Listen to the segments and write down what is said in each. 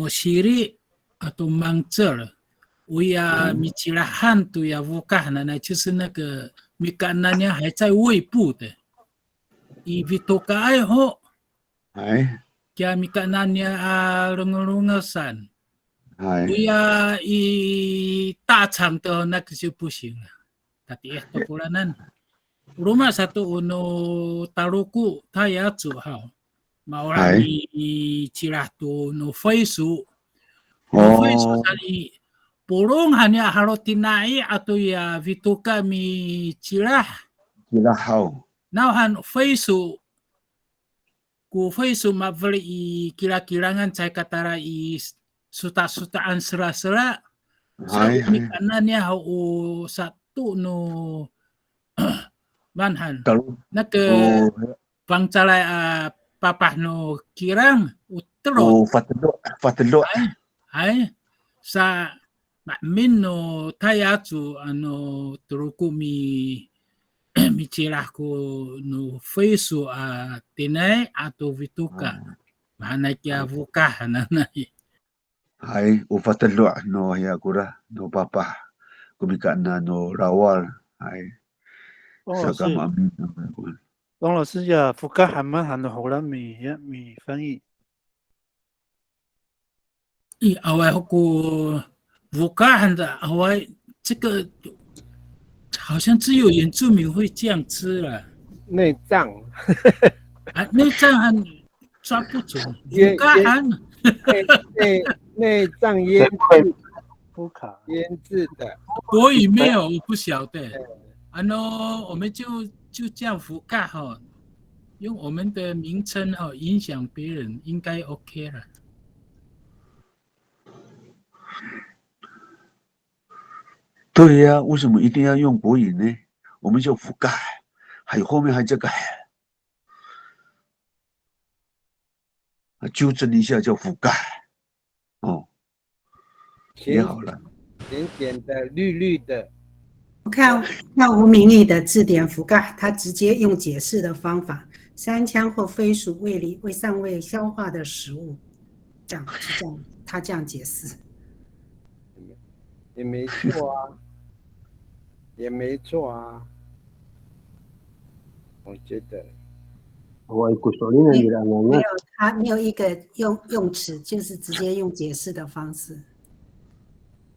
siri atau mangzel，我呀米其拉汉都呀乌嘎呢，就是那个米嘎那呢还在胃部的，伊维多嘎爱好，哎加米嘎那呢啊rungasan，我哎呀一大肠的那个就不行了，tapi esto kulanan。Rumah satu uno taruku taya tu hao. Maura 哎 mi cirah tu no faisu. No faisu 哦， sani purong hanya harotinai atau ya vituka mi cirah. 记得好， Nauhan faisu ku faisu mavli i kira-kirangan saya katara i suta-sutaan sera-sera. Sa 哎 umi 哎， kanannya hau satu no manhan. 大陆那个 哦 Pangcalay papah no kirang utrot 哦，发的落， ay sa min no tayatsu ano turuku mi cirahku no feisu tinay atau vituka mana kya vuka nanay 哎，有发的落，no 呀，古啦，no 爸爸，古米干那 no 老瓦，哎，小干嘛咪？汪老师呀，福冈韩曼韩的荷兰米翻译。awai huku vuka的awai 这个好像只有原住民会这样吃了。内脏内脏还抓不准，腌内脏腌制福卡腌制的，国语没有，我不晓得。我们就这样覆盖哈，用我们的名称哈影响别人，应该 OK 了。对呀，为什么一定要用国语呢？我们就覆盖，还有后面还这个，纠正一下叫覆盖，哦，也好了。咸咸的、绿绿的。我看吴明义的字典覆盖，他直接用解释的方法，山羌或飞鼠胃里为尚未消化的食物，这样，他这样解释。也没错啊，也没错啊，我觉得。没有一个用词，就是直接用解释的方式。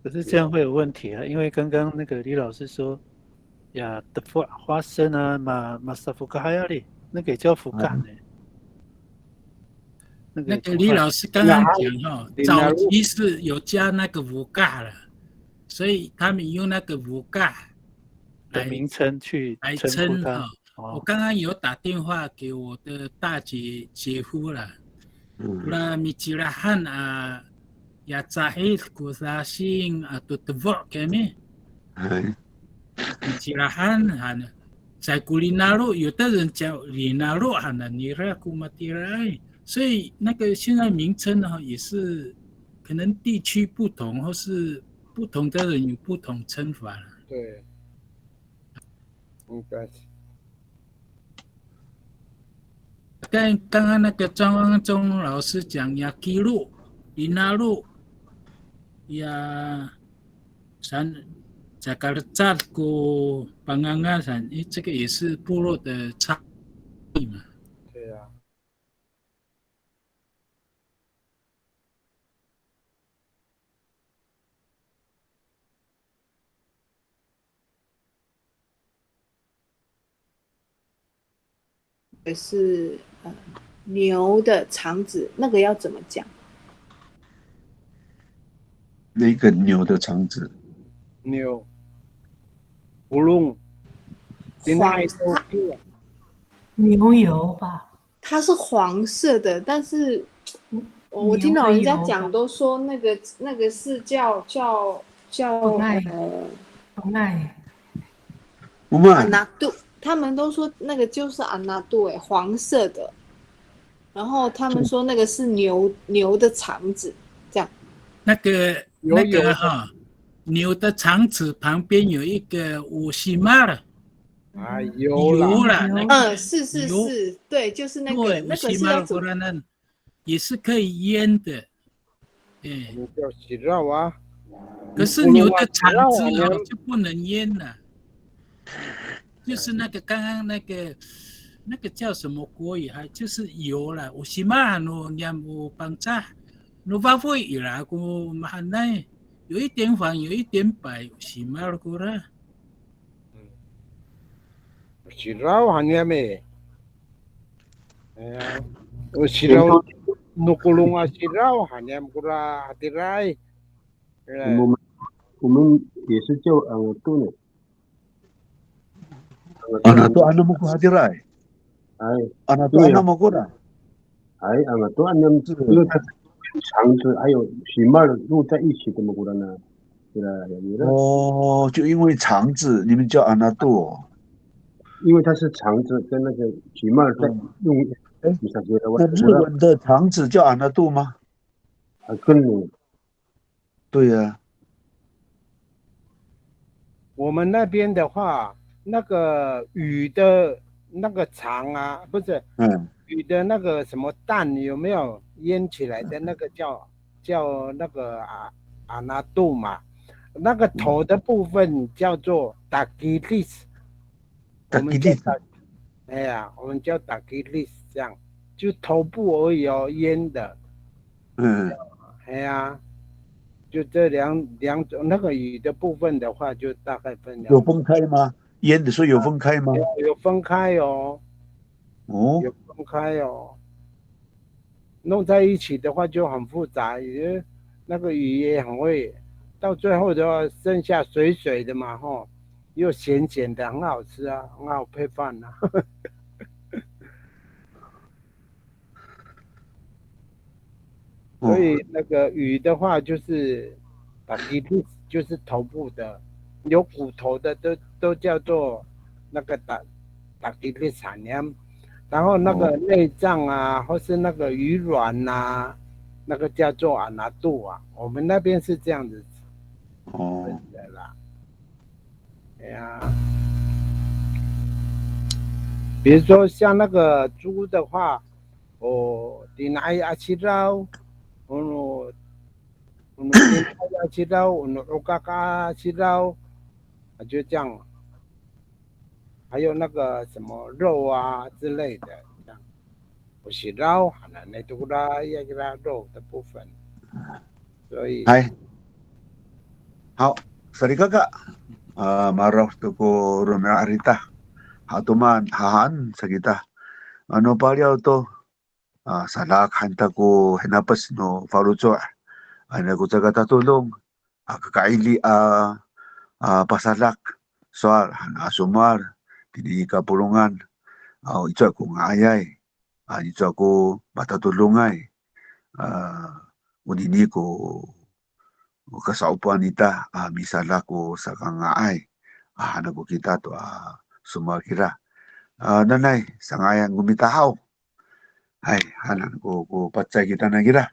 可是这样会有问题啊，因为刚刚那个李老师说呀，的花生啊，马萨福卡海亚里，那个也叫福干呢。那个李老师刚刚讲哈，早期是有加那个福嘎了，所以他们用那个福嘎的名称去称呼它。我刚刚有打电话给我的大姐夫了，那米吉拉汉啊，呀zahid kusasing atau tebok kami，米吉拉汉哈呢，在古里纳路，有的人叫里纳路哈呢，尼拉古马蒂来，所以那个现在名称呢也是可能地区不同，或是不同的人有不同称法了。对，应该是。但刚刚那个张汪中老师讲呀，基路、伊那路呀，Jakarta ku Pangangasan，这个也是部落的差异嘛。对啊。是牛的肠子，那个要怎么讲？那个牛的肠子，牛，不弄，牛油吧，它是黄色的，但是我听到人家讲都说那个是叫安纳杜，他们都说那个就是安纳杜黄色的，然后他们说那个是牛的肠子，这样。那个哈，牛的肠子旁边有一个乌西马了。油了，是，对，就是那个是要怎么？也是可以腌的。哎，们叫洗肉啊。可是牛的肠子洗肉啊就不能腌了，就是那个刚刚那个叫什么国语哈，就是油了。有时嘛no nyam bang cha no va voi ira ko mahanai， 有一点黄，有一点白，有时嘛过啦。洗肉还念没？哎呀，我洗肉，nukulung啊洗肉还念过啦，hati rai。我们也是叫杜呢。Anak tu anak mo ko hadirai. 哎， Anak tu 对呀 anak mo ko na. 哎，都按照这个，因为它肠子还有血脉录在一起的嘛，不然呢，对吧？有的，哦，就因为肠子，你们叫anak tu。因为它是肠子跟那个血脉在用，哎，你想觉得那日文的肠子叫anak tu吗？跟你对呀。我们那边的话，那个鱼的那个肠啊，不是，鱼的那个什么蛋有没有腌起来的那个叫那个阿纳杜嘛？那个头的部分叫做达基利斯，我们叫哎呀，我们叫达基利斯，这样就头部而已哦，腌的。哎呀。就这两种，那个鱼的部分的话，就大概分有分开吗？腌的时候有分开吗？有分开哦。哦，有分开哦。弄在一起的话就很复杂，也那个鱼也很会，到最后的话剩下水水的嘛，吼，又咸咸的，很好吃啊，很好配饭啊。所以那个鱼的话，就是打基地，就是头部的，有骨头的都叫做那个打基地产量，然后那个内脏啊，或是那个鱼卵呐，那个叫做阿拿杜啊，我们那边是这样子分的啦。哎呀，比如说像那个猪的话，di naay asiraw, tinay asiraw, ukaka asiraw，就这样。还有那个什么肉啊之类的，这样。不是肉，可能那都啦，也给它肉的部分。所以。好，sorry kakak. Marah tu ko rumah arita. Hatuman hahan sa kita. Ano pa liao to? Salak hanta ko hinapas no farucho. Ano ko taga tatulong. Kakaili pasalak. Soal asumar. Tini kapulungan. Ito ako ngayay. Ito ako matatulungay. Unini ko kasaupuan ita misala ko sa kangaay hanap ko kita to sumakira nanay sangayang gumitahaw ay hanan ko patsay kita na gira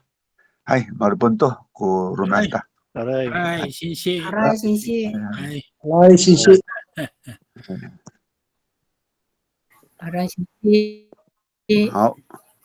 ay marupon to ko Ronaldo ay谢谢好，谢谢，哎谢谢好的，谢谢，好。